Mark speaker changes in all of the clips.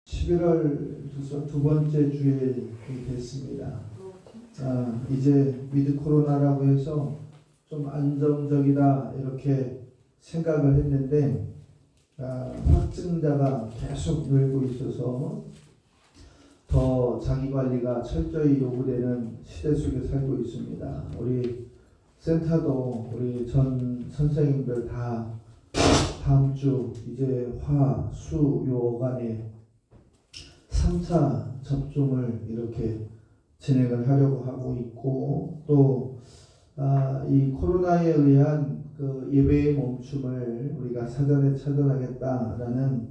Speaker 1: 11월 두 번째 주일이 됐습니다. 이제 위드 코로나라고 해서 좀 안정적이다 이렇게 생각을 했는데 확진자가 계속 늘고 있어서 더 자기관리가 철저히 요구되는 시대 속에 살고 있습니다. 우리 센터도 우리 전 선생님들 다 다음 주 이제 화, 수, 요간에 3차 접종을 이렇게 진행을 하려고 하고 있고 또 이 코로나에 의한 그 예배의 멈춤을 우리가 사전에 차단하겠다라는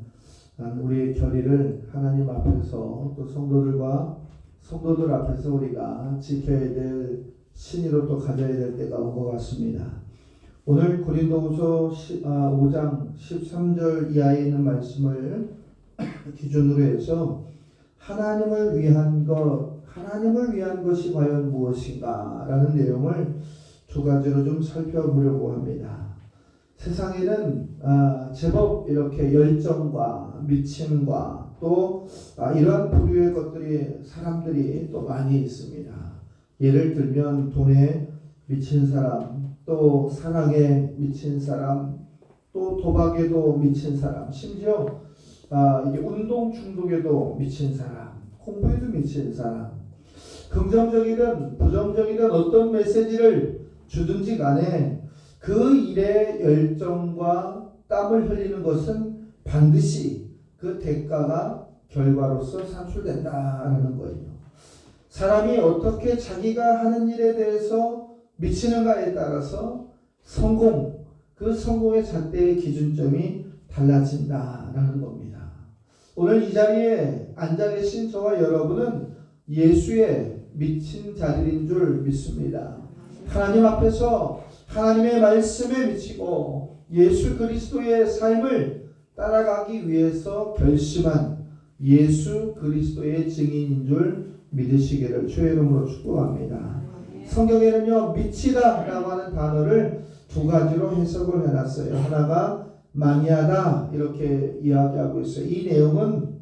Speaker 1: 우리의 결의를 하나님 앞에서 또 성도들 앞에서 우리가 지켜야 될 신의로 또 가져야 될 때가 온 것 같습니다. 오늘 고린도후서 5장 13절 이하에 있는 말씀을 기준으로 해서 하나님을 위한 것이 과연 무엇인가 라는 내용을 두 가지로 좀 살펴보려고 합니다. 세상에는 제법 이렇게 열정과 미침과 또 이러한 부류의 것들이 사람들이 또 많이 있습니다. 예를 들면 돈에 미친 사람, 또 사랑에 미친 사람, 또 도박에도 미친 사람, 심지어 이게 운동 중독에도 미친 사람, 공부에도 미친 사람, 긍정적이든 부정적이든 어떤 메시지를 주든지 간에 그 일에 열정과 땀을 흘리는 것은 반드시 그 대가가 결과로서 산출된다라는 거예요. 사람이 어떻게 자기가 하는 일에 대해서 미치는가에 따라서 그 성공의 잣대의 기준점이 달라진다라는 겁니다. 오늘 이 자리에 앉아 계신 저와 여러분은 예수의 미친 자들인 줄 믿습니다. 하나님 앞에서 하나님의 말씀에 미치고 예수 그리스도의 삶을 따라가기 위해서 결심한 예수 그리스도의 증인인 줄 믿으시기를 주의 이름으로 축복합니다. 성경에는요, 미치다라고 하는 단어를 두 가지로 해석을 해놨어요. 하나가 마니아다 이렇게 이야기하고 있어요. 이 내용은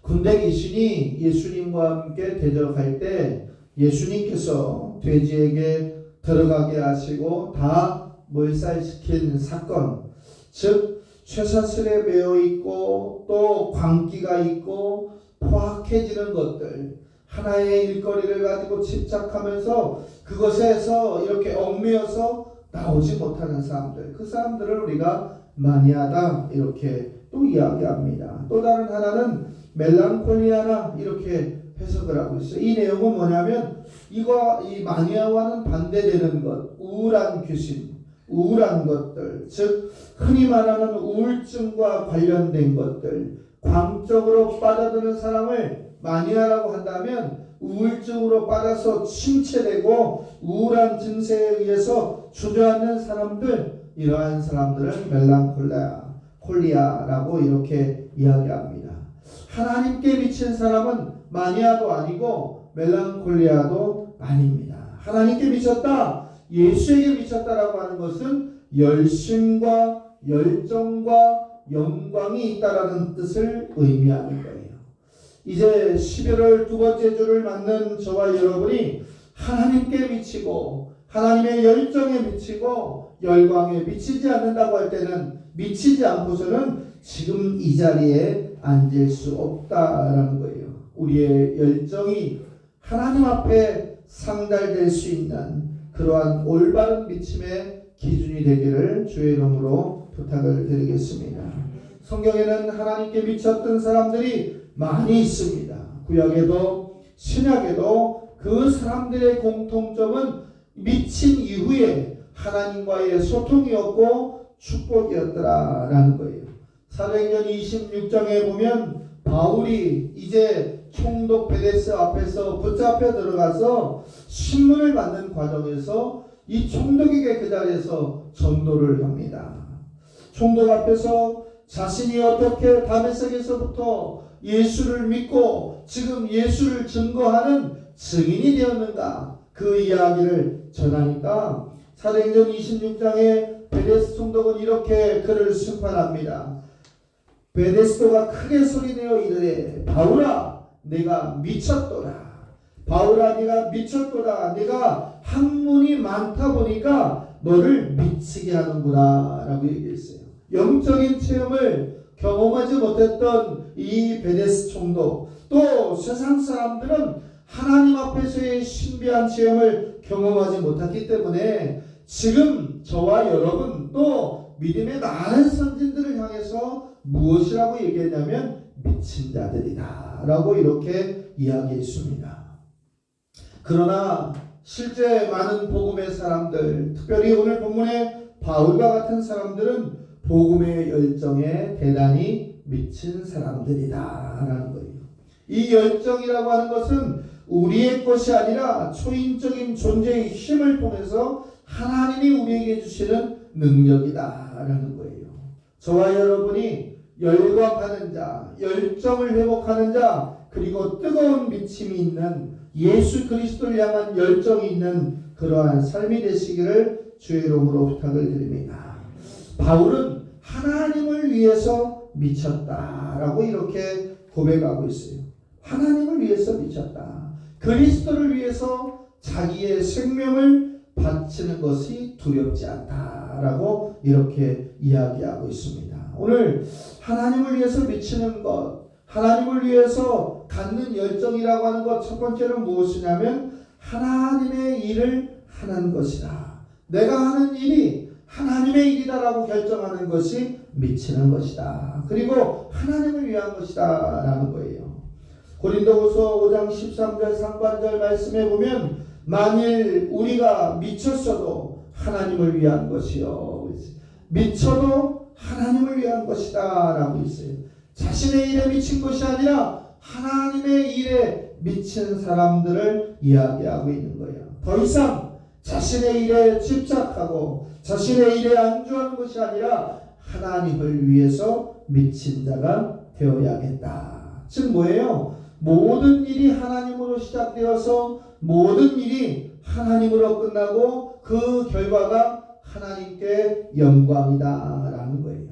Speaker 1: 군대 귀신이 예수님과 함께 대적할 때 예수님께서 돼지에게 들어가게 하시고 다 몰살시킨 사건, 즉 쇠사슬에 매어 있고 또 광기가 있고 포악해지는 것들, 하나의 일거리를 가지고 집착하면서 그것에서 이렇게 얽매여서 나오지 못하는 사람들, 그 사람들을 우리가 마니아다 이렇게 또 이야기합니다. 또 다른 하나는 멜랑콜리아나 이렇게 해석을 하고 있어요. 이 내용은 뭐냐면 이 마니아와는 반대되는 것, 우울한 귀신, 우울한 것들, 즉 흔히 말하는 우울증과 관련된 것들, 광적으로 빠져드는 사람을 마니아라고 한다면 우울증으로 빠져서 침체되고 우울한 증세에 의해서 주저앉는 사람들, 이러한 사람들을 멜랑콜리아라고 이렇게 이야기합니다. 하나님께 미친 사람은 마니아도 아니고 멜랑콜리아도 아닙니다. 하나님께 미쳤다, 예수에게 미쳤다라고 하는 것은 열심과 열정과 영광이 있다라는 뜻을 의미하는 거예요. 이제 11월 두 번째 주를 맞는 저와 여러분이 하나님께 미치고 하나님의 열정에 미치고 열광에 미치지 않는다고 할 때는 미치지 않고서는 지금 이 자리에 앉을 수 없다라는 거예요. 우리의 열정이 하나님 앞에 상달될 수 있는 그러한 올바른 미침의 기준이 되기를 주의 이름으로 부탁을 드리겠습니다. 성경에는 하나님께 미쳤던 사람들이 많이 있습니다. 구약에도 신약에도 그 사람들의 공통점은 미친 이후에 하나님과의 소통이었고 축복이었더라라는 거예요. 사도행전 26장에 보면 바울이 이제 총독 베데스 앞에서 붙잡혀 들어가서 신문을 받는 과정에서 이 총독에게 그 자리에서 전도를 합니다. 총독 앞에서 자신이 어떻게 다메섹에서부터 예수를 믿고 지금 예수를 증거하는 증인이 되었는가, 그 이야기를 전하니까 사도행전 26장에 베데스 총독은 이렇게 그를 심판합니다. 베데스도가 크게 소리내어 이르되 바울아 내가 미쳤도다. 바울아 네가 미쳤도다. 네가 학문이 많다 보니까 너를 미치게 하는구나 라고 얘기했어요. 영적인 체험을 경험하지 못했던 이 베데스 총독, 또 세상 사람들은 하나님 앞에서의 신비한 체험을 경험하지 못했기 때문에 지금 저와 여러분 또 믿음의 많은 선진들을 향해서 무엇이라고 얘기했냐면 미친 자들이다 라고 이렇게 이야기했습니다. 그러나 실제 많은 복음의 사람들, 특별히 오늘 본문의 바울과 같은 사람들은 복음의 열정에 대단히 미친 사람들이다 라는 거예요. 이 열정이라고 하는 것은 우리의 것이 아니라 초인적인 존재의 힘을 통해서 하나님이 우리에게 주시는 능력이다 라는 거예요. 저와 여러분이 열광하는 자, 열정을 회복하는 자, 그리고 뜨거운 미침이 있는 예수 그리스도를 향한 열정이 있는 그러한 삶이 되시기를 주의 이름으로 부탁을 드립니다. 바울은 하나님을 위해서 미쳤다라고 이렇게 고백하고 있어요. 하나님을 위해서 미쳤다. 그리스도를 위해서 자기의 생명을 바치는 것이 두렵지 않다라고 이렇게 이야기하고 있습니다. 오늘 하나님을 위해서 미치는 것, 하나님을 위해서 갖는 열정이라고 하는 것, 첫 번째는 무엇이냐면 하나님의 일을 하는 것이다. 내가 하는 일이 하나님의 일이다라고 결정하는 것이 미치는 것이다. 그리고 하나님을 위한 것이다 라는 거예요. 고린도후서 5장 13절 상반절 말씀에 보면 만일 우리가 미쳤어도 하나님을 위한 것이요, 미쳐도 하나님을 위한 것이다 라고 있어요. 자신의 일에 미친 것이 아니라 하나님의 일에 미친 사람들을 이야기하고 있는 거예요. 더 이상 자신의 일에 집착하고 자신의 일에 안주하는 것이 아니라 하나님을 위해서 미친 자가 되어야겠다. 즉 뭐예요? 모든 일이 하나님으로 시작되어서 모든 일이 하나님으로 끝나고 그 결과가 하나님께 영광이다 라는 거예요.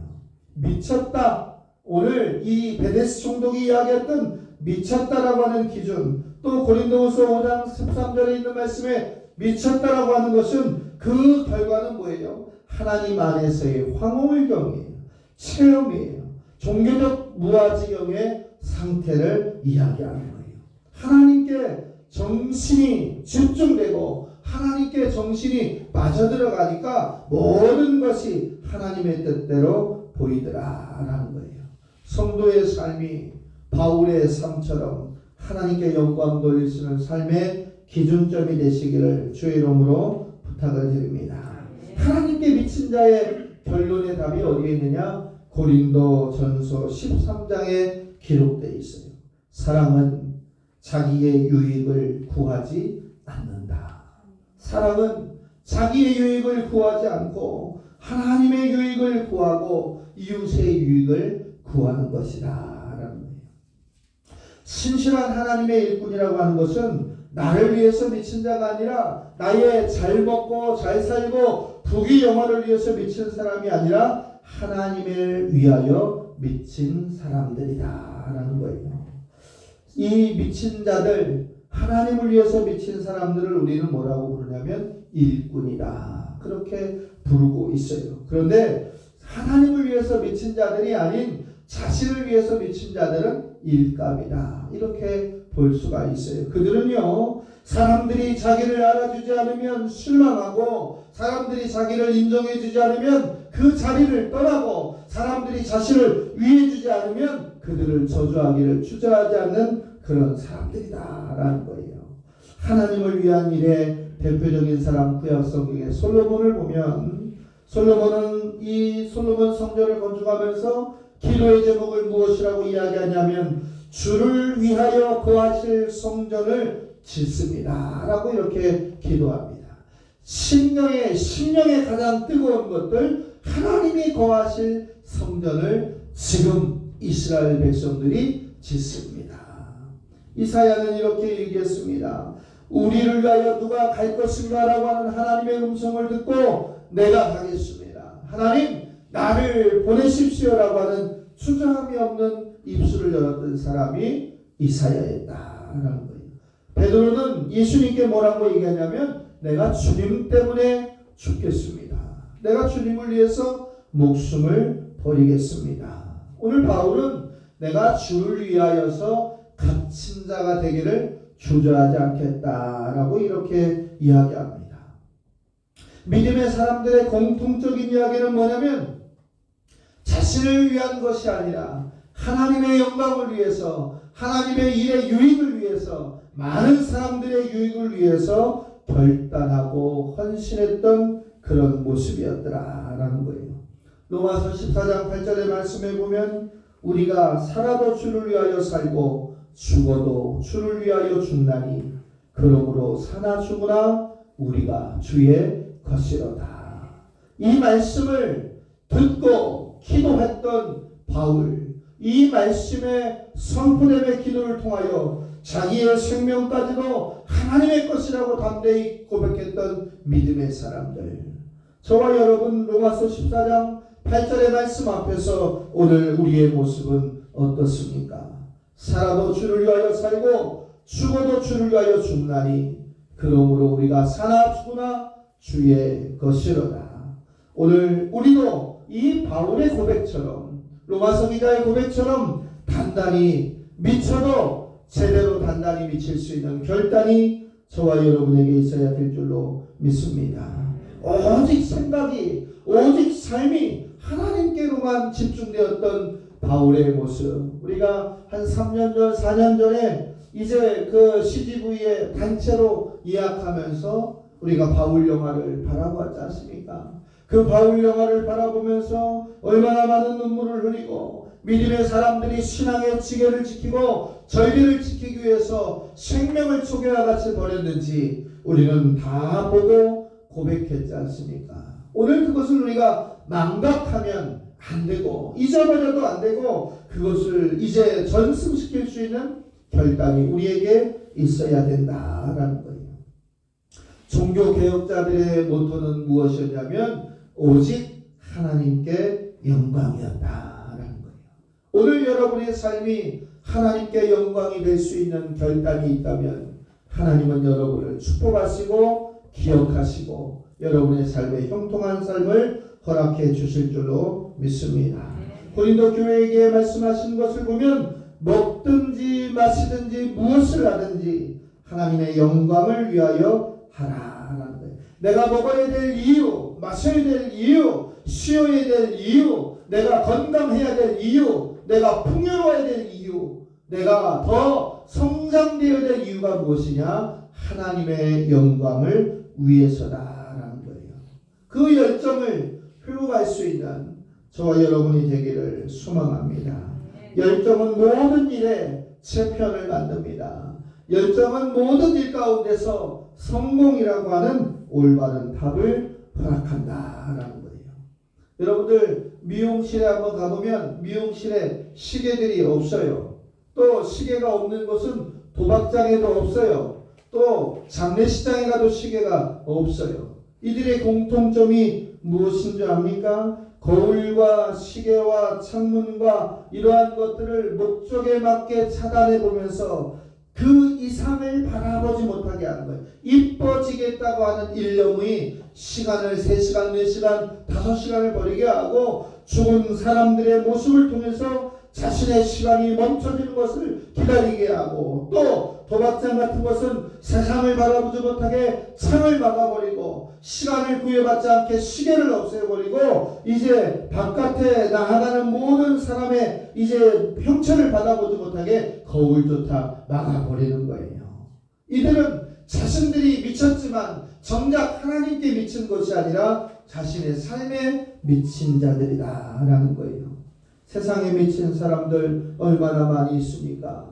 Speaker 1: 미쳤다. 오늘 이 베데스 총독이 이야기했던 미쳤다라고 하는 기준, 또 고린도후서 5장 13절에 있는 말씀에 미쳤다라고 하는 것은 그 결과는 뭐예요? 하나님 안에서의 황홀경이에요. 체험이에요. 종교적 무아지경의 상태를 이야기하는 거예요. 하나님께 정신이 집중되고 하나님께 정신이 빠져들어가니까 모든 것이 하나님의 뜻대로 보이더라라는 거예요. 성도의 삶이 바울의 삶처럼 하나님께 영광 돌릴 수 있는 삶의 기준점이 되시기를 주의 이름으로 부탁을 드립니다. 하나님께 미친 자의 결론의 답이 어디에 있느냐? 고린도전서 13장에 기록되어 있어요. 사랑은 자기의 유익을 구하지 않는다. 사랑은 자기의 유익을 구하지 않고 하나님의 유익을 구하고 이웃의 유익을 구하는 것이다 라는 거예요. 신실한 하나님의 일꾼이라고 하는 것은 나를 위해서 미친 자가 아니라 나의 잘 먹고 잘 살고 부귀 영화를 위해서 미친 사람이 아니라 하나님을 위하여 미친 사람들이다 라는 거예요. 이 미친 자들, 하나님을 위해서 미친 사람들을 우리는 뭐라고 부르냐면 일꾼이다 그렇게 부르고 있어요. 그런데 하나님을 위해서 미친 자들이 아닌 자신을 위해서 미친 자들은 일감이다 이렇게 볼 수가 있어요. 그들은요, 사람들이 자기를 알아주지 않으면 실망하고 사람들이 자기를 인정해주지 않으면 그 자리를 떠나고 사람들이 자신을 위해주지 않으면 그들을 저주하기를 주저하지 않는 그런 사람들이다라는 거예요. 하나님을 위한 일에 대표적인 사람 구약 성경의 솔로몬을 보면 솔로몬은 이 솔로몬 성전을 건축하면서 기도의 제목을 무엇이라고 이야기하냐면 주를 위하여 거하실 성전을 짓습니다 라고 이렇게 기도합니다. 심령의 가장 뜨거운 것들, 하나님이 거하실 성전을 지금 이스라엘 백성들이 짓습니다. 이사야는 이렇게 얘기했습니다. 우리를 위하여 누가 갈 것인가 라고 하는 하나님의 음성을 듣고 내가 가겠습니다. 하나님 나를 보내십시오 라고 하는 주저함이 없는 입술을 열었던 사람이 이사야였다라는 거예요. 베드로는 예수님께 뭐라고 얘기하냐면 내가 주님 때문에 죽겠습니다. 내가 주님을 위해서 목숨을 버리겠습니다. 오늘 바울은 내가 주를 위하여서 갇힌 자가 되기를 주저하지 않겠다라고 이렇게 이야기합니다. 믿음의 사람들의 공통적인 이야기는 뭐냐면 자신을 위한 것이 아니라 하나님의 영광을 위해서, 하나님의 일의 유익을 위해서, 많은 사람들의 유익을 위해서 결단하고 헌신했던 그런 모습이었더라라는 거예요. 로마서 14장 8절의 말씀에 보면 우리가 살아도 주를 위하여 살고 죽어도 주를 위하여 죽나니 그러므로 사나 죽으나 우리가 주의 것이로다. 이 말씀을 듣고 기도했던 바울, 이 말씀의 선포됨의 기도를 통하여 자기의 생명까지도 하나님의 것이라고 담대히 고백했던 믿음의 사람들, 저와 여러분 로마서 14장 8절의 말씀 앞에서 오늘 우리의 모습은 어떻습니까? 살아도 주를 위하여 살고 죽어도 주를 위하여 죽나니 그러므로 우리가 사나 죽으나 주의 것이로다. 오늘 우리도 이 바울의 고백처럼, 로마서 기자의 고백처럼 단단히 미쳐도 제대로 단단히 미칠 수 있는 결단이 저와 여러분에게 있어야 될 줄로 믿습니다. 오직 생각이, 오직 삶이 하나님께로만 집중되었던 바울의 모습, 우리가 한 3년 전, 4년 전에 이제 그 CGV의 단체로 예약하면서 우리가 바울 영화를 바라보았지 않습니까? 그 바울 영화를 바라보면서 얼마나 많은 눈물을 흘리고 믿음의 사람들이 신앙의 지계를 지키고 절기를 지키기 위해서 생명을 초계와 같이 버렸는지 우리는 다 보고 고백했지 않습니까? 오늘 그것을 우리가 망각하면 안 되고 잊어버려도 안 되고 그것을 이제 전승시킬 수 있는 결단이 우리에게 있어야 된다라는 거예요. 종교개혁자들의 모토는 무엇이었냐면 오직 하나님께 영광이었다라는 거예요. 오늘 여러분의 삶이 하나님께 영광이 될 수 있는 결단이 있다면 하나님은 여러분을 축복하시고 기억하시고 여러분의 삶에 형통한 삶을 허락해 주실 줄로 믿습니다. 고린도 교회에게 말씀하신 것을 보면 먹든지 마시든지 무엇을 하든지 하나님의 영광을 위하여 하라라는 거예요. 내가 먹어야 될 이유, 마셔야 될 이유, 쉬어야 될 이유, 내가 건강해야 될 이유, 내가 풍요로워야 될 이유, 내가 더 성장되어야 될 이유가 무엇이냐? 하나님의 영광을 위해서다라는 거예요. 그 열정을 회복할 수 있는 저와 여러분이 되기를 소망합니다. 열정은 모든 일에 재편을 만듭니다. 열정은 모든 일 가운데서 성공이라고 하는 올바른 답을 허락한다라는 거예요. 여러분들 미용실에 한번 가보면 미용실에 시계들이 없어요. 또 시계가 없는 곳은 도박장에도 없어요. 또 장례식장에 가도 시계가 없어요. 이들의 공통점이 무엇인 줄 압니까? 거울과 시계와 창문과 이러한 것들을 목적에 맞게 차단해 보면서 그 이상을 바라보지 못하게 하는 거예요. 이뻐지겠다고 하는 일념이 시간을 3시간, 4시간, 5시간을 버리게 하고 죽은 사람들의 모습을 통해서 자신의 시간이 멈춰지는 것을 기다리게 하고 또 도박장 같은 것은 세상을 바라보지 못하게 창을 막아버리고 시간을 구애받지 않게 시계를 없애버리고 이제 바깥에 나아가는 모든 사람의 이제 형체를 받아보지 못하게 거울조차 막아버리는 거예요. 이들은 자신들이 미쳤지만 정작 하나님께 미친 것이 아니라 자신의 삶에 미친 자들이다 라는 거예요. 세상에 미친 사람들 얼마나 많이 있습니까?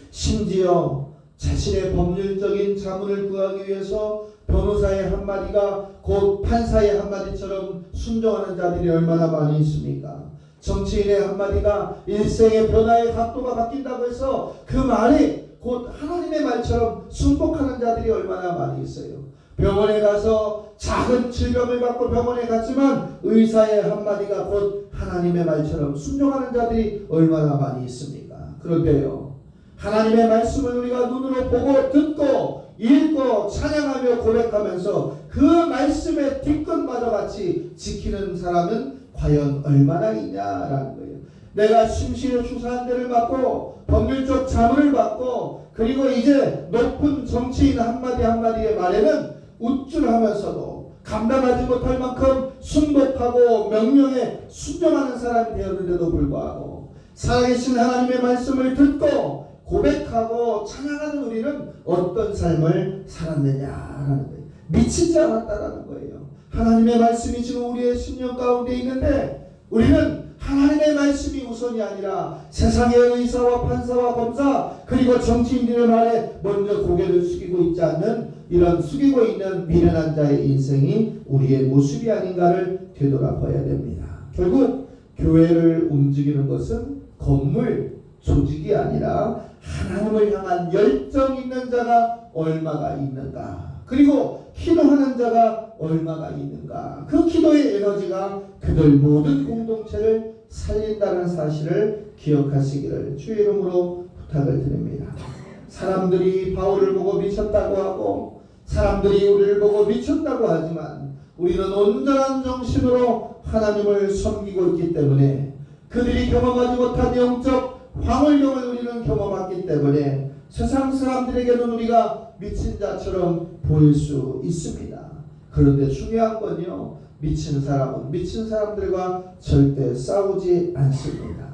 Speaker 1: 심지어 자신의 법률적인 자문을 구하기 위해서 변호사의 한마디가 곧 판사의 한마디처럼 순종하는 자들이 얼마나 많이 있습니까? 정치인의 한마디가 일생의 변화의 각도가 바뀐다고 해서 그 말이 곧 하나님의 말처럼 순복하는 자들이 얼마나 많이 있어요. 병원에 가서 작은 질병을 갖고 병원에 갔지만 의사의 한마디가 곧 하나님의 말처럼 순종하는 자들이 얼마나 많이 있습니까? 그런데요, 하나님의 말씀을 우리가 눈으로 보고 듣고 읽고 찬양하며 고백하면서 그 말씀의 뒤끝마저 같이 지키는 사람은 과연 얼마나 있냐라는 거예요. 내가 심시의 주사한 대를 받고 법률적 자문을 받고 그리고 이제 높은 정치인 한마디 한마디의 말에는 우쭐하면서도 감당하지 못할 만큼 순복하고 명령에 순종하는 사람이 되었는데도 불구하고 살아계신 하나님의 말씀을 듣고 고백하고 찬양하는 우리는 어떤 삶을 살았느냐라는 거예요. 미치지 않았다라는 거예요. 하나님의 말씀이 지금 우리의 심령 가운데 있는데 우리는 하나님의 말씀이 우선이 아니라 세상의 의사와 판사와 검사 그리고 정치인들의 말에 먼저 고개를 숙이고 있지 않는 이런 숙이고 있는 미련한 자의 인생이 우리의 모습이 아닌가를 되돌아봐야 됩니다. 결국 교회를 움직이는 것은 건물, 조직이 아니라 하나님을 향한 열정 있는 자가 얼마가 있는가, 그리고 기도하는 자가 얼마가 있는가, 그 기도의 에너지가 그들 모든 공동체를 살린다는 사실을 기억하시기를 주의 이름으로 부탁을 드립니다. 사람들이 바울을 보고 미쳤다고 하고 사람들이 우리를 보고 미쳤다고 하지만 우리는 온전한 정신으로 하나님을 섬기고 있기 때문에 그들이 경험하지 못한 영적 황홀경을 우리는 경험했기 때문에 세상 사람들에게는 우리가 미친 자처럼 보일 수 있습니다. 그런데 중요한 건요, 미친 사람은 미친 사람들과 절대 싸우지 않습니다.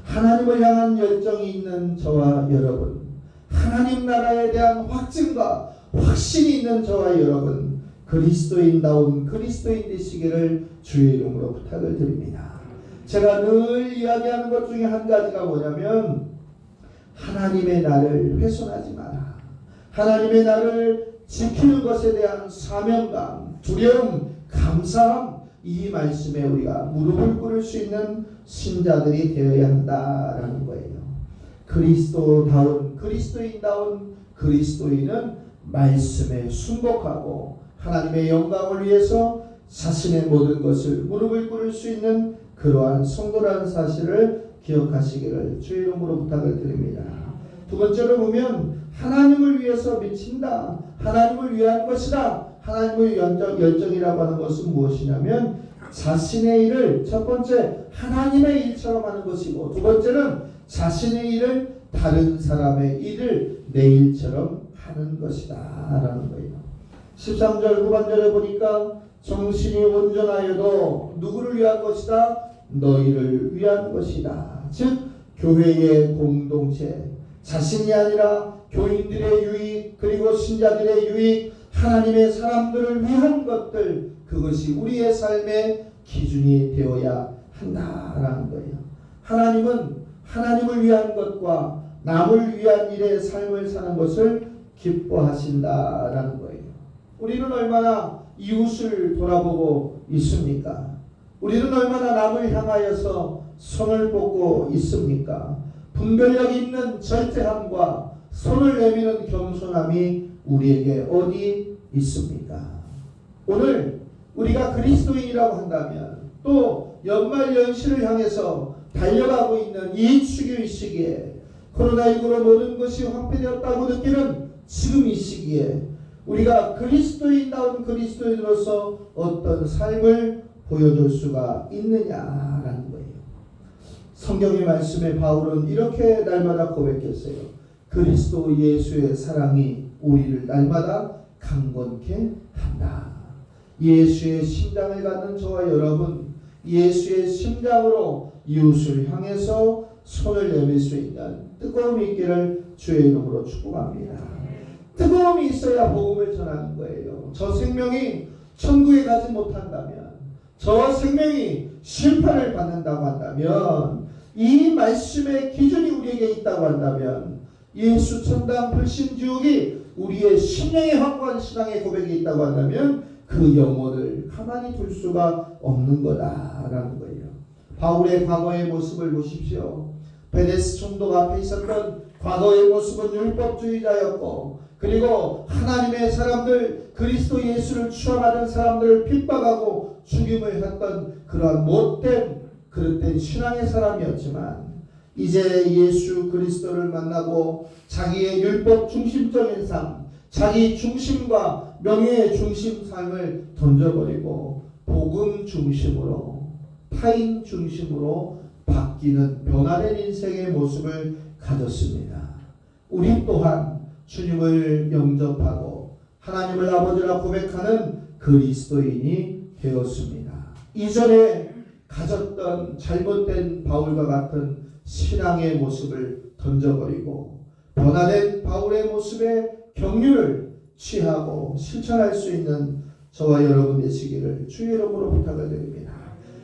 Speaker 1: 하나님을 향한 열정이 있는 저와 여러분, 하나님 나라에 대한 확증과 확신이 있는 저와 여러분, 그리스도인다운 그리스도인 되시기를 주의 이름으로 부탁을 드립니다. 제가 늘 이야기하는 것 중에 한 가지가 뭐냐면 하나님의 나를 훼손하지 마라. 하나님의 나를 지키는 것에 대한 사명감, 두려움, 감사함, 이 말씀에 우리가 무릎을 꿇을 수 있는 신자들이 되어야 한다라는 거예요. 그리스도다운 그리스도인다운 그리스도인은 말씀에 순복하고 하나님의 영광을 위해서 자신의 모든 것을 무릎을 꿇을 수 있는 그러한 성도라는 사실을 기억하시기를 주의 이름으로 부탁을 드립니다. 두 번째로 보면 하나님을 위해서 미친다, 하나님을 위한 것이다. 하나님의 열정이라고 하는 것은 무엇이냐면 자신의 일을 첫 번째 하나님의 일처럼 하는 것이고 두 번째는 자신의 일을 다른 사람의 일을 내 일처럼 하는 것이다 라는 거예요. 13절 후반절에 보니까 정신이 온전하여도 누구를 위한 것이다? 너희를 위한 것이다. 즉 교회의 공동체, 자신이 아니라 교인들의 유익 그리고 신자들의 유익, 하나님의 사람들을 위한 것들, 그것이 우리의 삶의 기준이 되어야 한다라는 거예요. 하나님은 하나님을 위한 것과 남을 위한 일의 삶을 사는 것을 기뻐하신다라는 거예요. 우리는 얼마나 이웃을 돌아보고 있습니까? 우리는 얼마나 남을 향하여서 손을 뻗고 있습니까? 분별력 있는 절제함과 손을 내미는 겸손함이 우리에게 어디 있습니까? 오늘 우리가 그리스도인이라고 한다면 또 연말 연시를 향해서 달려가고 있는 이 추기의 시기에 코로나19로 모든 것이 황폐되었다고 느끼는 지금 이 시기에 우리가 그리스도인다운 그리스도인으로서 어떤 삶을 보여줄 수가 있느냐라는 거예요. 성경의 말씀에 바울은 이렇게 날마다 고백했어요. 그리스도 예수의 사랑이 우리를 날마다 강건케 한다. 예수의 심장을 갖는 저와 여러분, 예수의 심장으로 이웃을 향해서 손을 내밀 수 있는 뜨거움이 있기를 주의 이름으로 축복합니다. 뜨거움이 있어야 복음을 전하는 거예요. 저 생명이 천국에 가지 못한다면, 저 생명이 심판을 받는다고 한다면, 이 말씀의 기준이 우리에게 있다고 한다면, 예수 천당 불신지옥이 우리의 심령의 확고한 신앙의 고백이 있다고 한다면 그 영혼을 가만히 둘 수가 없는 거다라는 거예요. 바울의 과거의 모습을 보십시오. 베네스 총독 앞에 있었던 과거의 모습은 율법주의자였고 그리고 하나님의 사람들, 그리스도 예수를 추앙하는 사람들을 핍박하고 죽임을 했던 그러한 못된 그릇된 신앙의 사람이었지만 이제 예수 그리스도를 만나고 자기의 율법 중심적인 삶, 자기 중심과 명예의 중심 삶을 던져버리고 복음 중심으로, 타인 중심으로 바뀌는 변화된 인생의 모습을 가졌습니다. 우리 또한 주님을 영접하고 하나님을 아버지라 고백하는 그리스도인이 되었습니다. 이전에 가졌던 잘못된 바울과 같은 신앙의 모습을 던져버리고 변화된 바울의 모습에 경륜을 취하고 실천할 수 있는 저와 여러분 되시기를 주의 이름으로 부탁을 드립니다.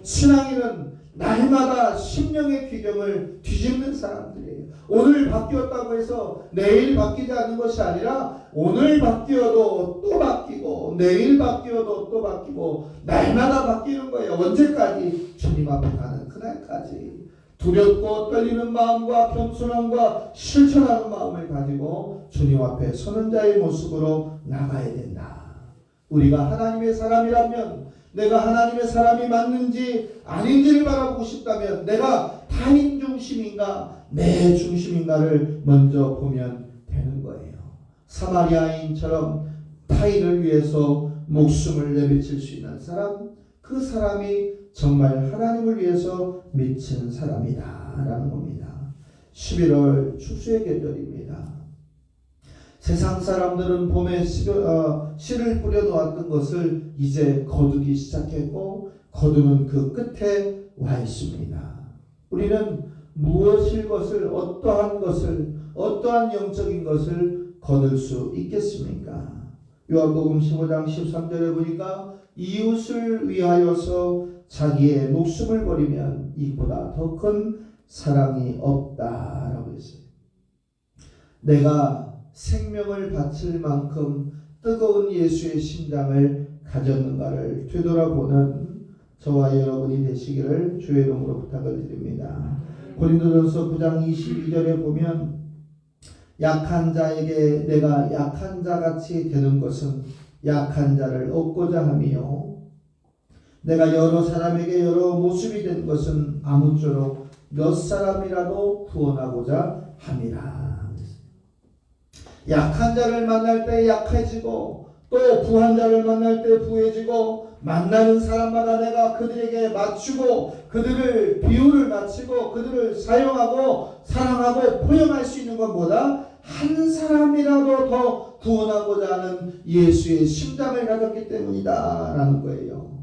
Speaker 1: 신앙인은 날마다 심령의 귀경을 뒤집는 사람들이에요. 오늘 바뀌었다고 해서 내일 바뀌지 않는 것이 아니라 오늘 바뀌어도 또 바뀌고 내일 바뀌어도 또 바뀌고 날마다 바뀌는 거예요. 언제까지? 주님 앞에 가는 그날까지. 두렵고 떨리는 마음과 겸손함과 실천하는 마음을 가지고 주님 앞에 서는 자의 모습으로 나가야 된다. 우리가 하나님의 사람이라면, 내가 하나님의 사람이 맞는지 아닌지를 바라보고 싶다면 내가 타인 중심인가 내 중심인가를 먼저 보면 되는 거예요. 사마리아인처럼 타인을 위해서 목숨을 내비칠 수 있는 사람, 그 사람이 정말 하나님을 위해서 미친 사람이다 라는 겁니다. 11월 추수의 계절입니다. 세상 사람들은 봄에 씨를 뿌려놓았던 것을 이제 거두기 시작했고 거두는 그 끝에 와 있습니다. 우리는 무엇일 것을, 어떠한 것을, 어떠한 영적인 것을 거둘 수 있겠습니까? 요한복음 15장 13절에 보니까 이웃을 위하여서 자기의 목숨을 버리면 이보다 더 큰 사랑이 없다라고 했어요. 내가 생명을 바칠 만큼 뜨거운 예수의 심장을 가졌는가를 되돌아보는 저와 여러분이 되시기를 주의 이름으로 부탁을 드립니다. 고린도전서 9장 22절에 보면 약한 자에게 내가 약한 자같이 되는 것은 약한 자를 얻고자 함이요 내가 여러 사람에게 여러 모습이 된 것은 아무쪼록 몇 사람이라도 구원하고자 함이라. 약한 자를 만날 때 약해지고 또 부한 자를 만날 때 부해지고 만나는 사람마다 내가 그들에게 맞추고 그들을 비율을 맞추고 그들을 사용하고 사랑하고 포용할 수 있는 것보다 한 사람이라도 더 구원하고자 하는 예수의 심장을 가졌기 때문이다 라는 거예요.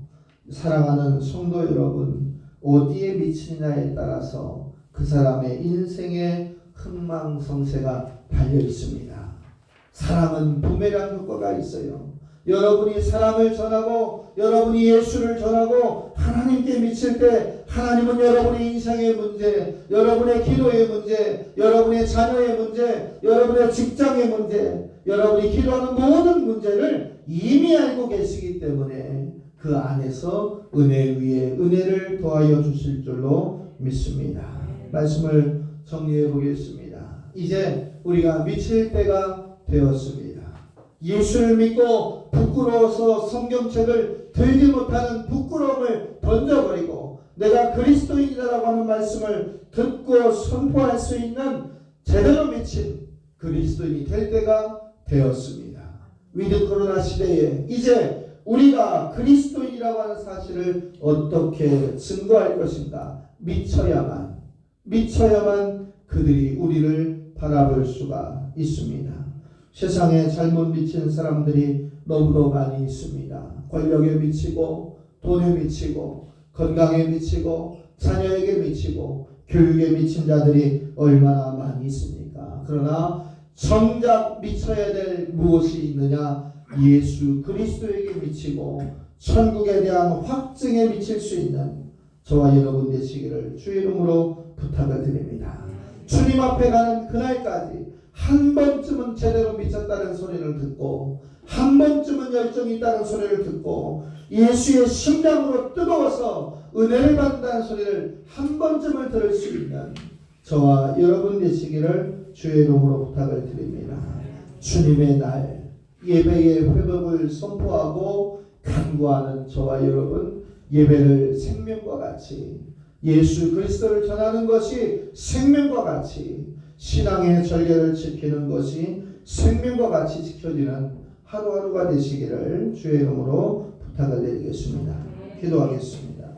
Speaker 1: 사랑하는 성도 여러분, 어디에 미치느냐에 따라서 그 사람의 인생의 흥망성쇠가 달려 있습니다. 사랑은 부메랑 효과가 있어요. 여러분이 사랑을 전하고 여러분이 예수를 전하고 하나님께 미칠 때 하나님은 여러분의 인생의 문제, 여러분의 기도의 문제, 여러분의 자녀의 문제, 여러분의 직장의 문제, 여러분이 기도하는 모든 문제를 이미 알고 계시기 때문에 그 안에서 은혜 위에 은혜를 더하여 주실 줄로 믿습니다. 말씀을 정리해 보겠습니다. 이제 우리가 미칠 때가 되었습니다. 예수를 믿고 부끄러워서 성경책을 들지 못하는 부끄러움을 던져버리고 내가 그리스도인이라고 하는 말씀을 듣고 선포할 수 있는 제대로 미친 그리스도인이 될 때가 되었습니다. 위드 코로나 시대에 이제 우리가 그리스도인이라고 하는 사실을 어떻게 증거할 것인가? 미쳐야만 그들이 우리를 바라볼 수가 있습니다. 세상에 잘못 미친 사람들이 너무도 많이 있습니다. 권력에 미치고 돈에 미치고 건강에 미치고 자녀에게 미치고 교육에 미친 자들이 얼마나 많이 있습니까? 그러나 정작 미쳐야 될 무엇이 있느냐? 예수 그리스도에게 미치고 천국에 대한 확증에 미칠 수 있는 저와 여러분 되시기를 주의 이름으로 부탁을 드립니다. 주님 앞에 가는 그날까지 한 번쯤은 제대로 미쳤다는 소리를 듣고 한 번쯤은 열정이 있다는 소리를 듣고 예수의 심장으로 뜨거워서 은혜를 받는다는 소리를 한 번쯤은 들을 수 있는 저와 여러분 되시기를 주의 이름으로 부탁을 드립니다. 주님의 날 예배의 회복을 선포하고 간구하는 저와 여러분, 예배를 생명과 같이 예수 그리스도를 전하는 것이 생명과 같이 신앙의 전례를 지키는 것이 생명과 같이 지켜지는 하루하루가 되시기를 주의 이름으로 부탁을 드리겠습니다. 기도하겠습니다.